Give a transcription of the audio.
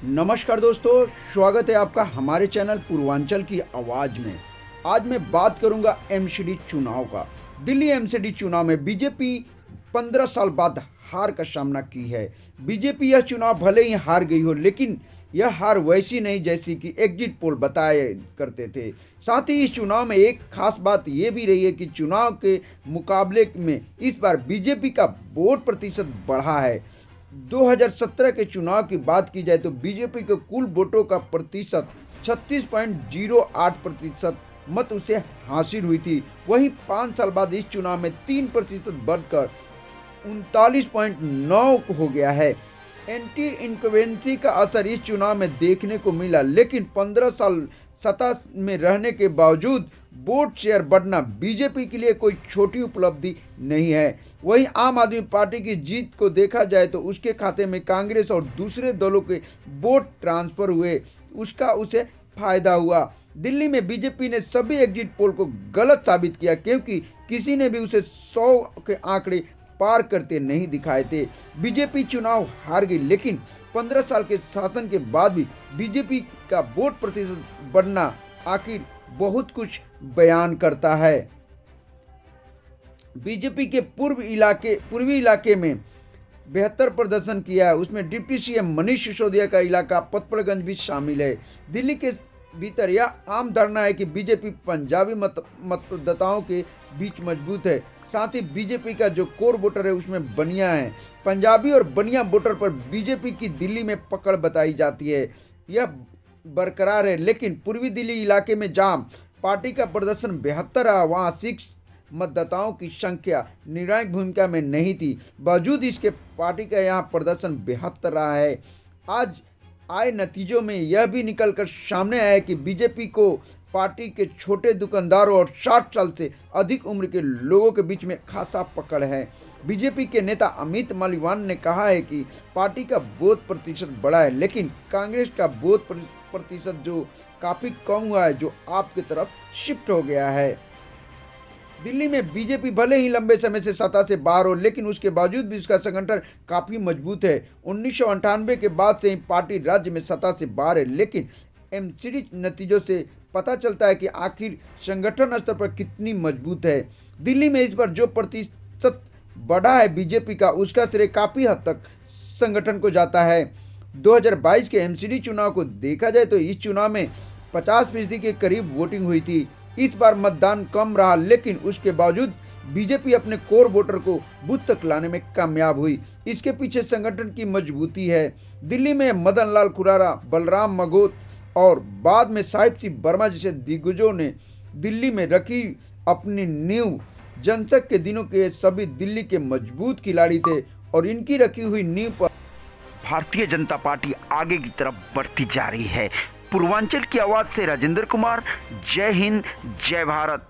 नमस्कार दोस्तों, स्वागत है आपका हमारे चैनल पूर्वांचल की आवाज़ में। आज मैं बात करूंगा एमसीडी चुनाव का। दिल्ली एमसीडी चुनाव में बीजेपी 15 साल बाद हार का सामना की है। बीजेपी यह चुनाव भले ही हार गई हो, लेकिन यह हार वैसी नहीं जैसी कि एग्जिट पोल बताए करते थे। साथ ही इस चुनाव में एक खास बात यह भी रही है कि चुनाव के मुकाबले में इस बार बीजेपी का वोट प्रतिशत बढ़ा है। 2017 के चुनाव की बात की जाए तो बीजेपी के कुल वोटों का प्रतिशत 36.08% मत उसे हासिल हुई थी। वहीं 5 साल बाद इस चुनाव में 3% बढ़कर 39.9 हो गया है। एंटी इनकम्बेंसी का असर इस चुनाव में देखने को मिला, लेकिन 15 साल सत्ता में रहने के बावजूद वोट शेयर बढ़ना बीजेपी के लिए कोई छोटी उपलब्धि नहीं है। वहीं आम आदमी पार्टी की जीत को देखा जाए तो उसके खाते में कांग्रेस और दूसरे दलों के वोट ट्रांसफर हुए, उसका उसे फायदा हुआ। दिल्ली में बीजेपी ने सभी एग्जिट पोल को गलत साबित किया, क्योंकि किसी ने भी उसे 100 के आंकड़े पार करते नहीं दिखाए थे। बीजेपी चुनाव हार गई, लेकिन 15 साल के शासन के बाद भी बीजेपी का वोट प्रतिशत बढ़ना आखिर बहुत कुछ बयान करता है। बीजेपी के पूर्वी इलाके में बेहतर प्रदर्शन किया है। उसमें डिप्टी सीएम मनीष सिसोदिया का इलाका पतपड़गंज भी शामिल है। दिल्ली के भीतर यह आम धारणा है कि बीजेपी पंजाबी मतदाताओं के बीच मजबूत है। साथ ही बीजेपी का जो कोर वोटर है उसमें बनिया है। पंजाबी और बनिया वोटर पर बीजेपी की दिल्ली में पकड़ बताई जाती है, यह बरकरार है। लेकिन पूर्वी दिल्ली इलाके में जहां पार्टी का प्रदर्शन बेहतर रहा, वहां सिख मतदाताओं की संख्या निर्णायक भूमिका में नहीं थी। बावजूद इसके पार्टी का यहां प्रदर्शन बेहतर रहा है। आज आए नतीजों में यह भी निकलकर सामने आया कि बीजेपी को पार्टी के छोटे दुकानदारों और 60 साल से अधिक उम्र के लोगों के बीच में खासा पकड़ है। बीजेपी के नेता अमित मालिवान ने कहा है कि पार्टी का वोट प्रतिशत बढ़ा है, लेकिन कांग्रेस का वोट प्रतिशत जो काफी कम हुआ है, जो आपकी तरफ शिफ्ट हो गया है। दिल्ली में बीजेपी भले ही लंबे समय से सत्ता से बाहर हो, लेकिन उसके बावजूद भी उसका संगठन काफी मजबूत है। 1998 के बाद से ही पार्टी राज्य में सत्ता से बाहर है, लेकिन एमसीडी नतीजों से पता चलता है कि आखिर संगठन स्तर पर कितनी मजबूत है। दिल्ली में इस बार जो प्रतिशत बढ़ा है बीजेपी का, उसका श्रेय काफी हद तक संगठन को जाता है। 2022 के एमसीडी चुनाव को देखा जाए तो इस चुनाव में 50% के करीब वोटिंग हुई थी। इस बार मतदान कम रहा, लेकिन उसके बावजूद बीजेपी अपने कोर वोटर को बूथ तक लाने में कामयाब हुई। इसके पीछे संगठन की मजबूती है। दिल्ली में मदन लाल खुराना, बलराम मगोत और बाद में साहिब सिंह वर्मा जैसे दिग्गजों ने दिल्ली में रखी अपनी नींव। जनसंघ के दिनों के सभी दिल्ली के मजबूत खिलाड़ी थे और इनकी रखी हुई नींव पर भारतीय जनता पार्टी आगे की तरफ बढ़ती जा रही है। पूर्वांचल की आवाज से राजेंद्र कुमार। जय हिंद, जय भारत।